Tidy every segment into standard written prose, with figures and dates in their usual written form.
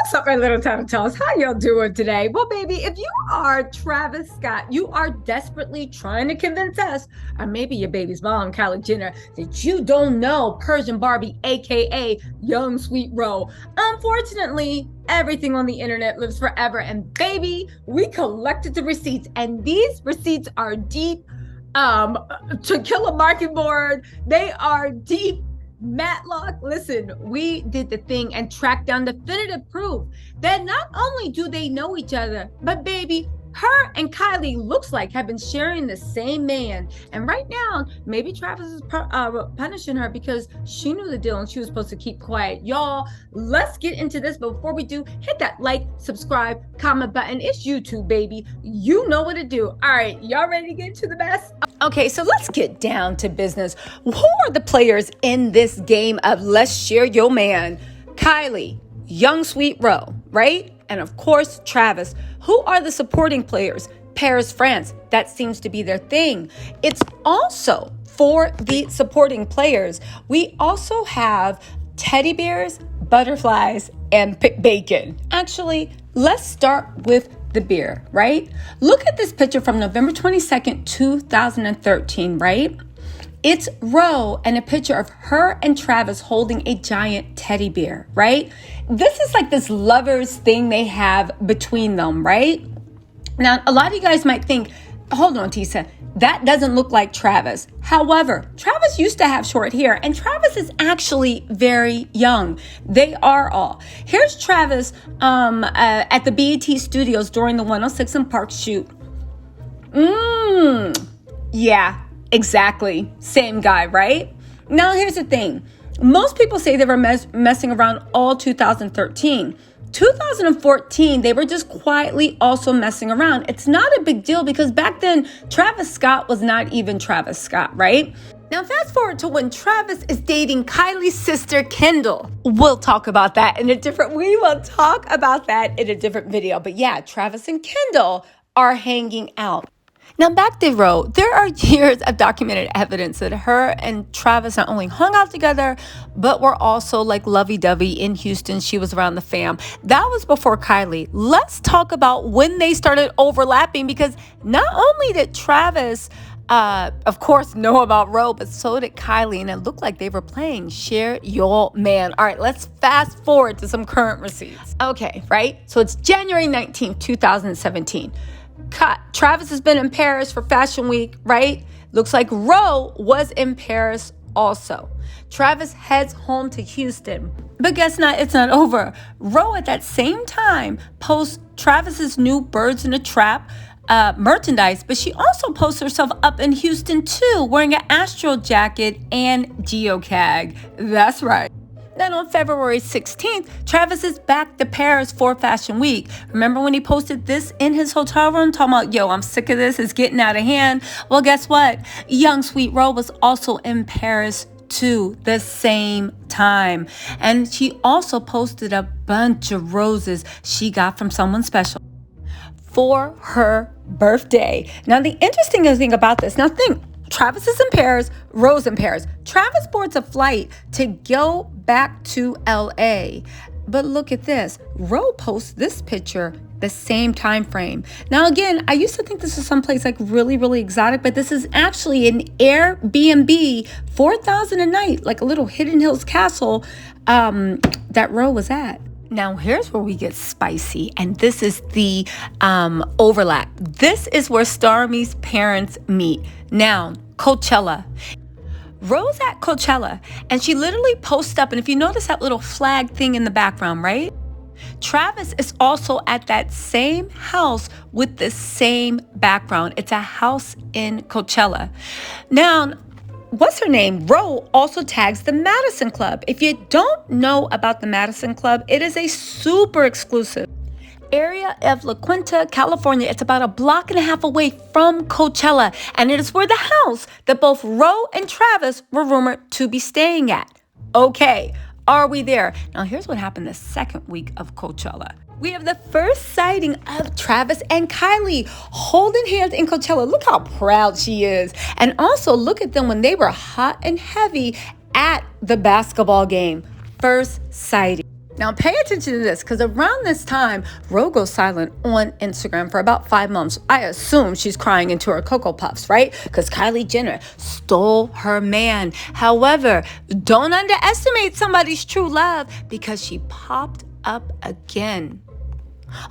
What's up, my little tattletales? How y'all doing today? Well, baby, if you are Travis Scott, you are desperately trying to convince us, or maybe your baby's mom, Kylie Jenner, that you don't know Persian Barbie, aka Young Sweet Roe. Unfortunately, everything on the internet lives forever, and baby, we collected the receipts, and these receipts are deep. To Kill a Mockingbird, they are deep. Matlock, listen, we did the thing and tracked down definitive proof that not only do they know each other, but baby, her and Kylie looks like have been sharing the same man. And right now, maybe Travis is punishing her because she knew the deal and she was supposed to keep quiet. Y'all, let's get into this. But before we do, hit that like, subscribe, comment button. It's YouTube, baby. You know what to do. All right, y'all ready to get into the best? Okay, so let's get down to business. Who are the players in this game of Let's Share Your Man? Kylie, Young Sweet Roe, right? And of course, Travis. Who are the supporting players? Paris, France. That seems to be their thing. It's also for the supporting players. We also have teddy bears, butterflies, and bacon. Actually, let's start with the beer, right? Look at this picture from November 22nd, 2013, right? It's Roe and a picture of her and Travis holding a giant teddy bear, right? This is like this lovers thing they have between them, right? Now, a lot of you guys might think, hold on, Tisa, that doesn't look like Travis. However, Travis used to have short hair, and Travis is actually very young. They are all. Here's Travis at the BET Studios during the 106 and Park shoot. Yeah. Exactly. Same guy, right? Now, here's the thing. Most people say they were messing around all 2013. 2014, they were just quietly also messing around. It's not a big deal because back then, Travis Scott was not even Travis Scott, right? Now, fast forward to when Travis is dating Kylie's sister, Kendall. We will talk about that in a different video. But yeah, Travis and Kendall are hanging out. Now, back to Roe, there are years of documented evidence that her and Travis not only hung out together, but were also like lovey-dovey in Houston. She was around the fam. That was before Kylie. Let's talk about when they started overlapping, because not only did Travis, of course, know about Roe, but so did Kylie, and it looked like they were playing Share Your Man. All right, let's fast forward to some current receipts. Okay, right? So it's January 19th, 2017. Travis has been in Paris for Fashion Week, right? Looks like Roe was in Paris also. Travis heads home to Houston. But guess not, it's not over. Roe at that same time posts Travis's new Birds in a Trap merchandise, but she also posts herself up in Houston too, wearing an Astro jacket and geocag. That's right. Then on February 16th, Travis is back to Paris for Fashion Week. Remember when he posted this in his hotel room, talking about, yo, I'm sick of this, it's getting out of hand. Well, guess what? Young Sweet Roe was also in Paris too, the same time. And she also posted a bunch of roses she got from someone special for her birthday. Now, the interesting thing about this, now think, Travis is in Paris, Roe's in Paris. Travis boards a flight to go back to LA. But look at this. Roe posts this picture the same time frame. Now, again, I used to think this was someplace like really, really exotic, but this is actually an Airbnb, $4,000 a night, like a little Hidden Hills castle that Roe was at. Now, here's where we get spicy, and this is the overlap. This is where Stormi's parents meet. Now, Coachella. Roe's at Coachella, and she literally posts up, and if you notice that little flag thing in the background, right? Travis is also at that same house with the same background. It's a house in Coachella. Now, what's her name? Roe also tags the Madison Club. If you don't know about the Madison Club, it is a super exclusive area of La Quinta, California. It's about a block and a half away from Coachella, and it is where the house that both Roe and Travis were rumored to be staying at. Okay, are we there? Now, here's what happened the second week of Coachella. We have the first sighting of Travis and Kylie holding hands in Coachella. Look how proud she is. And also look at them when they were hot and heavy at the basketball game. First sighting. Now pay attention to this, because around this time, Ro goes silent on Instagram for about 5 months. I assume she's crying into her Cocoa Puffs, right? Because Kylie Jenner stole her man. However, don't underestimate somebody's true love, because she popped up again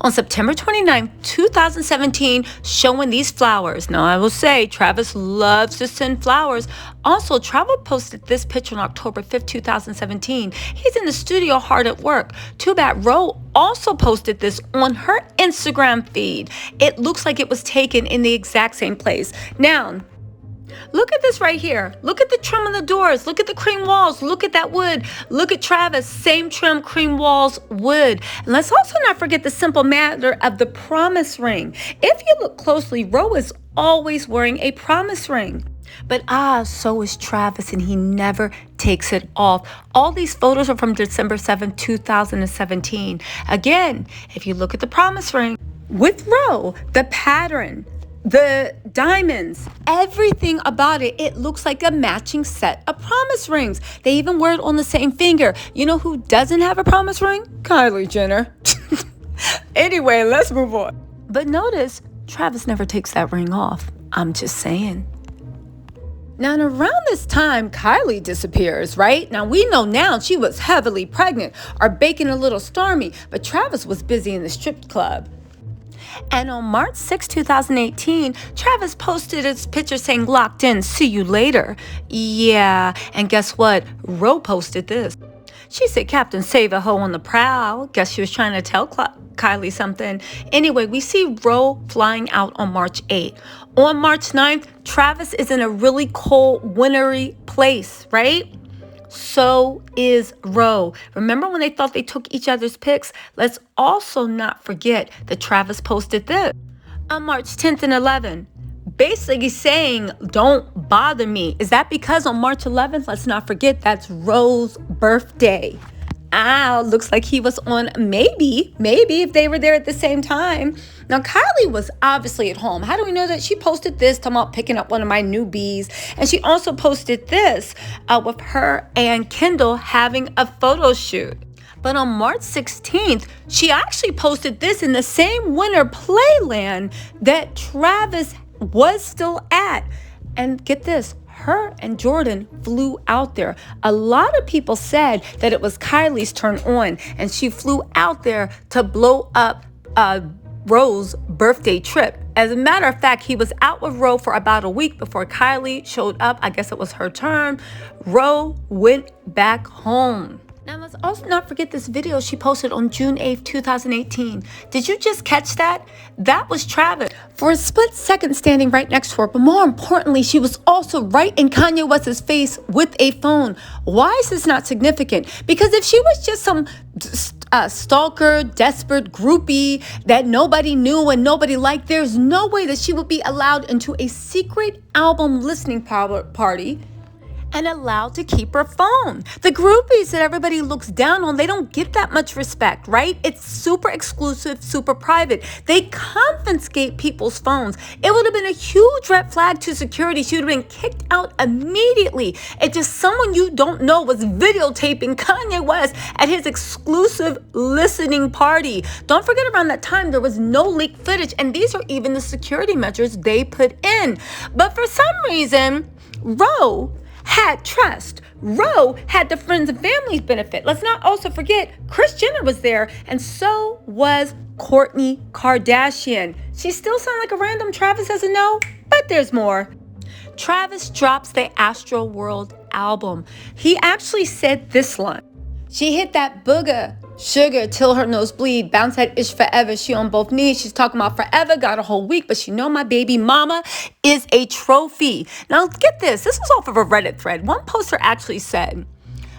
on September 29, 2017, showing these flowers. Now, I will say, Travis loves to send flowers. Also, Travis posted this picture on October 5th, 2017. He's in the studio hard at work. Too bad Ro also posted this on her Instagram feed. It looks like it was taken in the exact same place. Now, look at this right here. Look at the trim on the doors. Look at the cream walls. Look at that wood. Look at Travis. Same trim, cream walls, wood. And let's also not forget the simple matter of the promise ring. If you look closely, Ro is always wearing a promise ring. But so is Travis, and he never takes it off. All these photos are from December 7th, 2017. Again, if you look at the promise ring with Ro, the pattern, the diamonds, everything about it, it looks like a matching set of promise rings. They even wear it on the same finger. You know who doesn't have a promise ring? Kylie Jenner. Anyway, let's move on. But notice, Travis never takes that ring off. I'm just saying. Now, around this time, Kylie disappears, right? Now, we know now she was heavily pregnant or baking a little stormy, but Travis was busy in the strip club. And on March 6, 2018, Travis posted his picture saying, "Locked in, see you later." Yeah, and guess what? Ro posted this. She said, "Captain Save a Hoe on the prowl." Guess she was trying to tell Kylie something. Anyway, we see Ro flying out on March 8th. On March 9th, Travis is in a really cold, wintry place, right? So is Ro. Remember when they thought they took each other's pics? Let's also not forget that Travis posted this on March 10th and 11th. Basically saying, "Don't bother me." Is that because on March 11th, let's not forget, that's Ro's birthday. Looks like he was on maybe if they were there at the same time. Now, Kylie was obviously at home. How do we know that? She posted this, talking about picking up one of my new bees. And she also posted this with her and Kendall having a photo shoot. But on March 16th, she actually posted this in the same winter playland that Travis was still at. And get this, her and Jordan flew out there. A lot of people said that it was Kylie's turn on, and she flew out there to blow up Ro's birthday trip. As a matter of fact, he was out with Ro for about a week before Kylie showed up. I guess it was her turn. Ro went back home. Now, let's also not forget this video she posted on June 8th, 2018. Did you just catch that? That was Travis for a split second standing right next to her. But more importantly, she was also right in Kanye West's face with a phone. Why is this not significant? Because if she was just some stalker, desperate groupie that nobody knew and nobody liked, there's no way that she would be allowed into a secret album listening party and allowed to keep her phone. The groupies that everybody looks down on, they don't get that much respect, right? It's super exclusive, super private. They confiscate people's phones. It would have been a huge red flag to security. She would have been kicked out immediately. If just someone you don't know was videotaping Kanye West at his exclusive listening party. Don't forget, around that time, there was no leaked footage, and these are even the security measures they put in. But for some reason, Ro had trust. Ro had the friends and families benefit. Let's not also forget, Kris Jenner was there, and so was Kourtney Kardashian. She still sounds like a random Travis doesn't know, but there's more. Travis drops the Astro World album. He actually said this line. She hit that booger, sugar till her nose bleed, bounce that ish forever. She on both knees. She's talking about forever, got a whole week, but she know my baby mama is a trophy. Now get this. This was off of a Reddit thread. One poster actually said,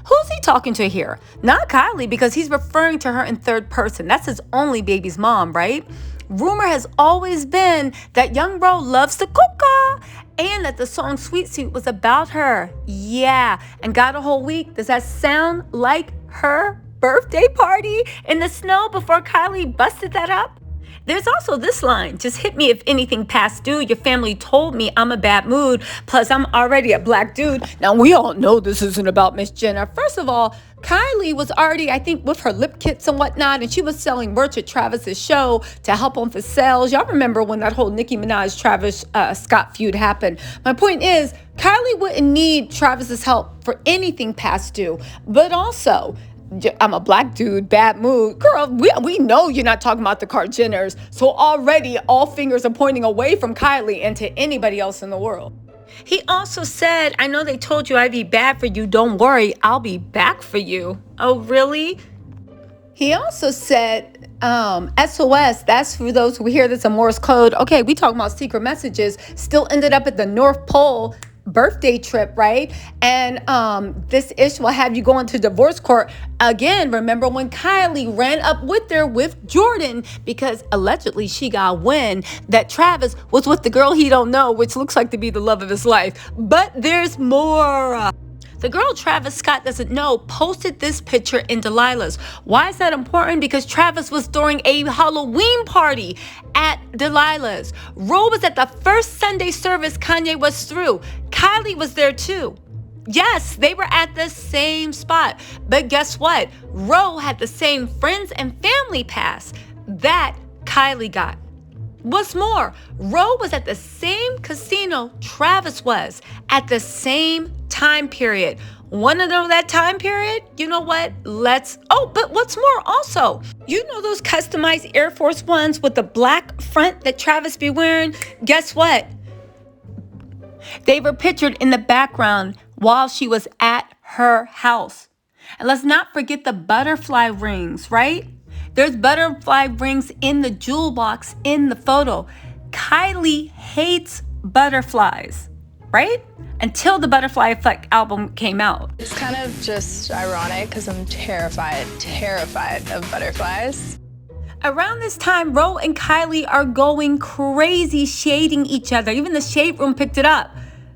who's he talking to here? Not Kylie, because he's referring to her in third person. That's his only baby's mom, right? Rumor has always been that young Ro loves the coca and that the song Sweet Suit was about her. Yeah, and got a whole week. Does that sound like her birthday party in the snow before Kylie busted that up? There's also this line, just hit me if anything past due. Your family told me I'm a bad mood. Plus, I'm already a black dude. Now, we all know this isn't about Miss Jenner. First of all, Kylie was already, I think, with her lip kits and whatnot, and she was selling merch at Travis's show to help him for sales. Y'all remember when that whole Nicki Minaj Travis Scott feud happened. My point is, Kylie wouldn't need Travis's help for anything past due, but also, I'm a black dude, bad mood. Girl, we know you're not talking about the Kardashians, so already all fingers are pointing away from Kylie and to anybody else in the world. He also said, I know they told you I'd be bad for you. Don't worry, I'll be back for you. Oh, really? He also said, SOS, that's for those who hear this a Morse code. Okay, we talking about secret messages. Still ended up at the North Pole birthday trip, right? And this issue will have you going to divorce court again. Remember when Kylie ran up with her with Jordan because allegedly she got wind that Travis was with the girl he don't know, which looks like to be the love of his life. But there's more. The girl Travis Scott doesn't know posted this picture in Delilah's. Why is that important? Because Travis was throwing a Halloween party at Delilah's. Ro was at the first Sunday service Kanye was through. Kylie was there too. Yes, they were at the same spot. But guess what? Ro had the same friends and family pass that Kylie got. What's more, Ro was at the same casino Travis was at the same time period. Want to know that time period? You know what? But what's more also, you know those customized Air Force Ones with the black front that Travis be wearing? Guess what? They were pictured in the background while she was at her house. And let's not forget the butterfly rings, right? There's butterfly rings in the jewel box in the photo. Kylie hates butterflies, right? Until the Butterfly Effect album came out. It's kind of just ironic because I'm terrified of butterflies. Around this time, Ro and Kylie are going crazy shading each other. Even the shade room picked it up.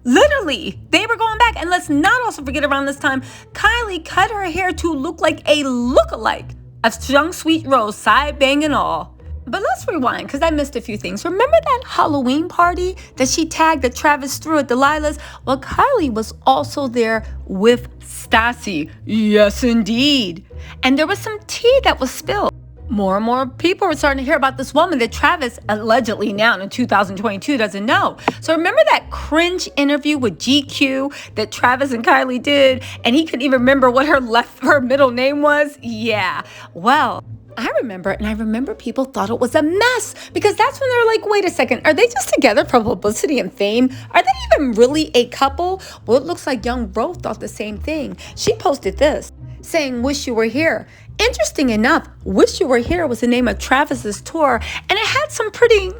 Literally, they were going back. And let's not also forget around this time, Kylie cut her hair to look like a lookalike of Young Sweet Rose, side bang and all. But let's rewind, because I missed a few things. Remember that Halloween party that she tagged that Travis threw at Delilah's? Well, Kylie was also there with Stassi. Yes, indeed. And there was some tea that was spilled. More and more people were starting to hear about this woman that Travis allegedly now in 2022 doesn't know. So remember that cringe interview with GQ that Travis and Kylie did, and he couldn't even remember what her middle name was? Yeah. Well, I remember people thought it was a mess because that's when they're like, wait a second, are they just together for publicity and fame? Are they even really a couple? Well, it looks like young Ro thought the same thing. She posted this saying, wish you were here. Interesting enough, Wish You Were Here was the name of Travis's tour, and it had some pretty,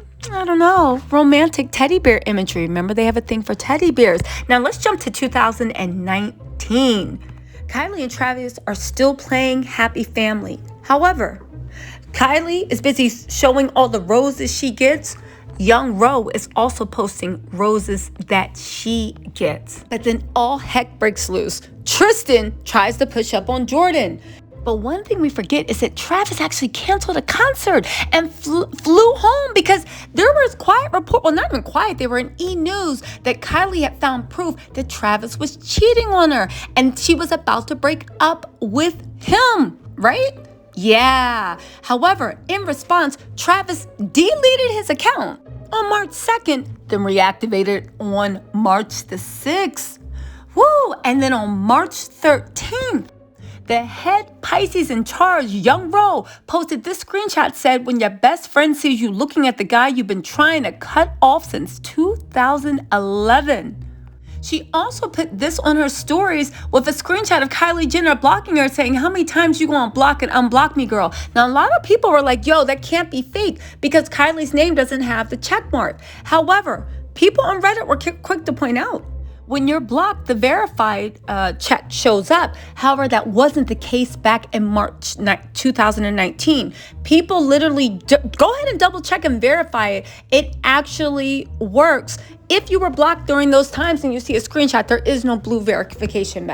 romantic teddy bear imagery. Remember, they have a thing for teddy bears. Now, let's jump to 2019. Kylie and Travis are still playing happy family. However, Kylie is busy showing all the roses she gets. Young Ro is also posting roses that she gets. But then all heck breaks loose. Tristan tries to push up on Jordan. But one thing we forget is that Travis actually canceled a concert and flew home because there was quiet report. Well, not even quiet. They were in E! News that Kylie had found proof that Travis was cheating on her and she was about to break up with him, right? Yeah. However, in response, Travis deleted his account on March 2nd, then reactivated on March the 6th. Woo! And then on March 13th, the head Pisces in charge, Young Ro, posted this screenshot, said, when your best friend sees you looking at the guy you've been trying to cut off since 2011. She also put this on her stories with a screenshot of Kylie Jenner blocking her, saying, how many times you gonna block and unblock me, girl? Now, a lot of people were like, yo, that can't be fake because Kylie's name doesn't have the check mark. However, people on Reddit were quick to point out, when you're blocked, the verified check shows up. However, that wasn't the case back in March 2019. People literally go ahead and double check and verify it. It actually works. If you were blocked during those times and you see a screenshot, there is no blue verification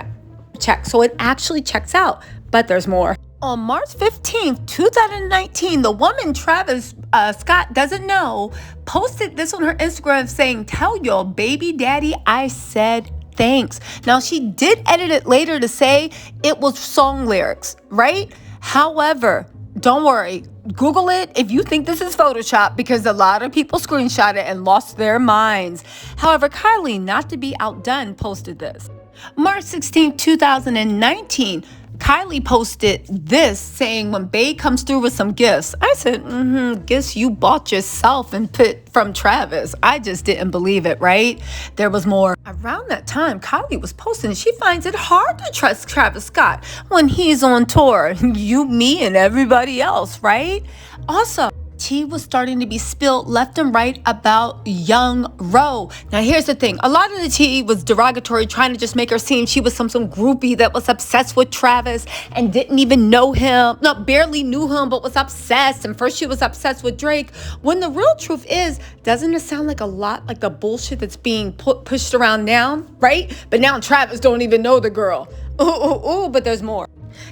check. So it actually checks out, but there's more. On March 15th, 2019, the woman Travis Scott doesn't know posted this on her Instagram saying, tell your baby daddy I said thanks. Now, she did edit it later to say it was song lyrics, right? However, don't worry. Google it if you think this is Photoshop, because a lot of people screenshot it and lost their minds. However, Kylie, not to be outdone, posted this. March 16, 2019, Kylie posted this saying, when Bae comes through with some gifts. I said, gifts you bought yourself and put from Travis. I just didn't believe it, right? There was more. Around that time, Kylie was posting she finds it hard to trust Travis Scott when he's on tour. You, me, and everybody else, right? Also, tea was starting to be spilled left and right about young Ro. Now, here's the thing. A lot of the tea was derogatory, trying to just make her seem she was some groupie that was obsessed with Travis and didn't even know him. No, barely knew him, but was obsessed. And first she was obsessed with Drake. When the real truth is, doesn't it sound like a lot like the bullshit that's being pushed around now, right? But now Travis don't even know the girl. Ooh, but there's more.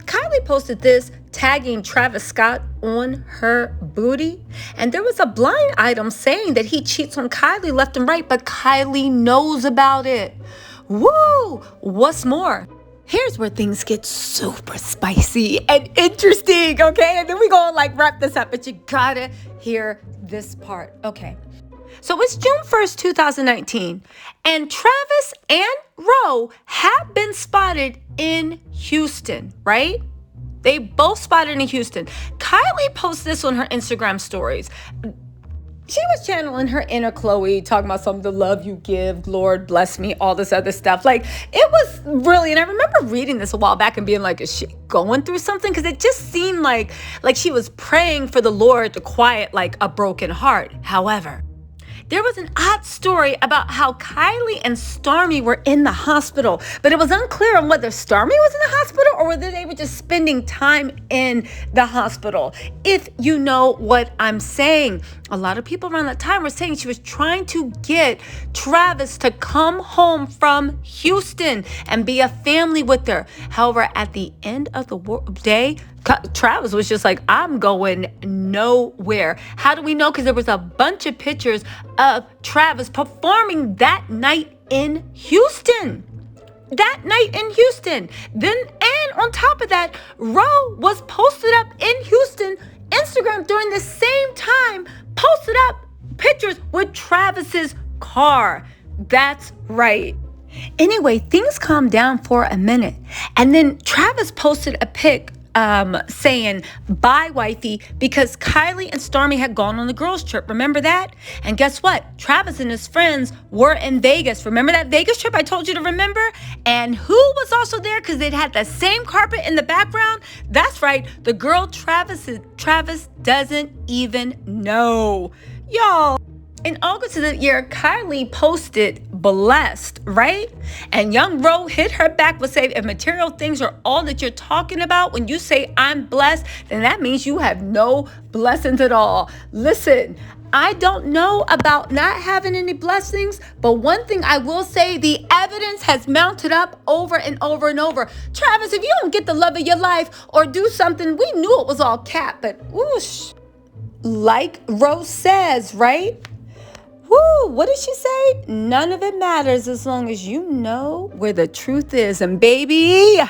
Kylie posted this, tagging Travis Scott on her booty. And there was a blind item saying that he cheats on Kylie left and right, but Kylie knows about it. Woo! What's more? Here's where things get super spicy and interesting, okay? And then we go and wrap this up, but you gotta hear this part, okay? So it's June 1st, 2019, and Travis and Ro have been spotted in Houston, right? They both spotted in Houston. Kylie posted this on her Instagram stories. She was channeling her inner Chloe, talking about some of the love you give, Lord bless me, all this other stuff. It was really, and I remember reading this a while back and being like, is she going through something? Because it just seemed like she was praying for the Lord to quiet a broken heart. However, there was an odd story about how Kylie and Stormi were in the hospital, but it was unclear on whether Stormi was in the hospital or whether they were just spending time in the hospital. If you know what I'm saying. A lot of people around that time were saying she was trying to get Travis to come home from Houston and be a family with her. However, at the end of the day, Travis was just like, I'm going nowhere. How do we know? Because there was a bunch of pictures of Travis performing that night in Houston. Then, and on top of that, Ro was posted up in Houston, Instagram during the same time, posted up pictures with Travis's car. That's right. Anyway, things calmed down for a minute. And then Travis posted a pic saying, bye, wifey, because Kylie and Stormi had gone on the girls' trip. Remember that? And guess what? Travis and his friends were in Vegas. Remember that Vegas trip I told you to remember? And who was also there? Because it had the same carpet in the background. That's right. The girl Travis doesn't even know. Y'all. In August of the year, Kylie posted blessed, right? And young Ro hit her back with saying, if material things are all that you're talking about, when you say I'm blessed, then that means you have no blessings at all. Listen, I don't know about not having any blessings, but one thing I will say, the evidence has mounted up over and over and over. Travis, if you don't get the love of your life or do something, we knew it was all cap, but whoosh. Like Ro says, right? Woo, what did she say? None of it matters as long as you know where the truth is. And baby,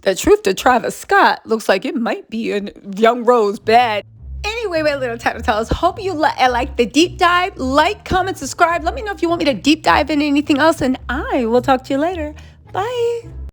the truth to Travis Scott looks like it might be in young Ro's bed. Anyway, my little tattletales, hope you like the deep dive. Like, comment, subscribe. Let me know if you want me to deep dive into anything else, and I will talk to you later. Bye.